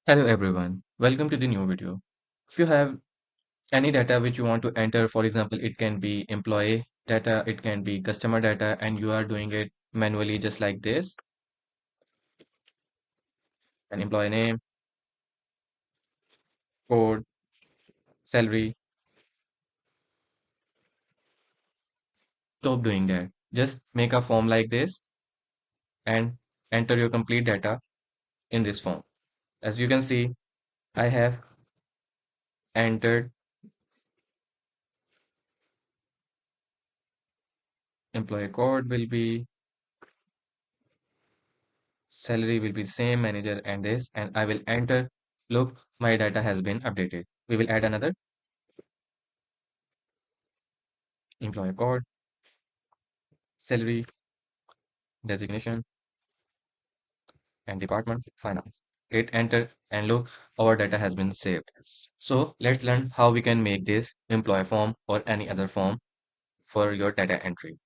Hello everyone, welcome to the new video. If you have any data which you want to enter, for example, it can be employee data, it can be customer data, and you are doing it manually just like this, an employee name, code, salary, stop doing that. Just make a form like this and enter your complete data in this form. As you can see, I have entered employee code will be, salary will be same, manager and this, and I will enter. Look, my data has been updated. We will add another employee code, salary, designation, and department finance. Hit enter and look, our data has been saved. So let's learn how we can make this employee form or any other form for your data entry.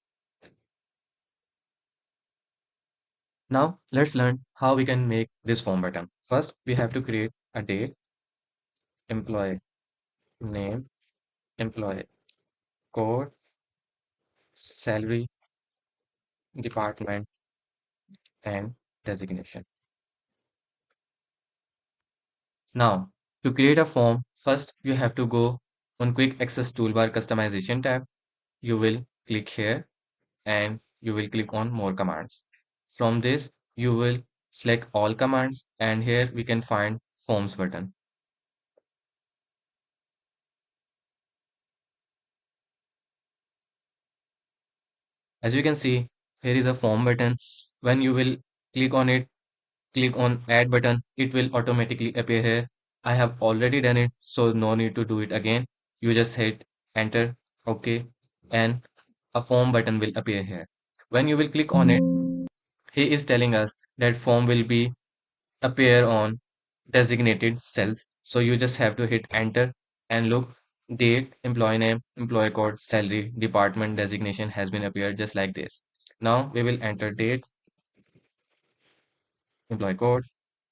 Now let's learn how we can make this form button. First, we have to create a date, employee name, employee code, salary, department, and designation. Now, to create a form, first you have to go on Quick Access Toolbar Customization tab. You will click here and you will click on more commands. From this, you will select all commands and here we can find forms button. As you can see, here is a form button. When you will click on it, click on add button, it will automatically appear here. I have already done it, so no need to do it again. You just hit enter, okay, and a form button will appear here. When you will click on it, he is telling us that form will be appear on designated cells. So you just have to hit enter and look, date, employee name, employee code, salary, department designation has been appeared just like this. Now we will enter date, employee code,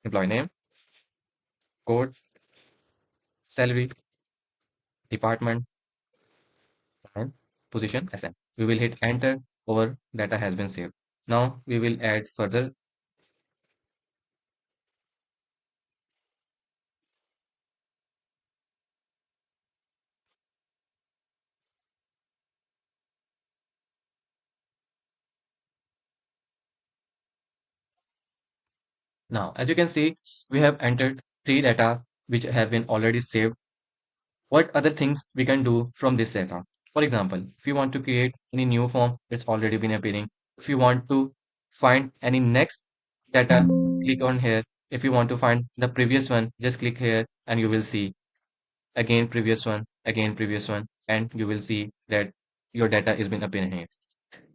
employee name, code, salary, department, and position SM. We will hit enter. Our data has been saved. Now we will add further. Now, as you can see, we have entered three data which have been already saved. What other things we can do from this data? For example, if you want to create any new form, it's already been appearing. If you want to find any next data, click on here. If you want to find the previous one, just click here and you will see again previous one, and you will see that your data is been appearing here.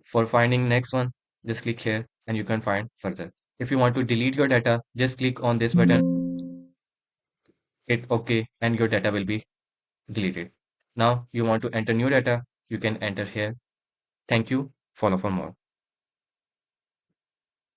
For finding next one, just click here and you can find further. If you want to delete your data, just click on this button, hit OK, and your data will be deleted. Now you want to enter new data, you can enter here. Thank you. Follow for more.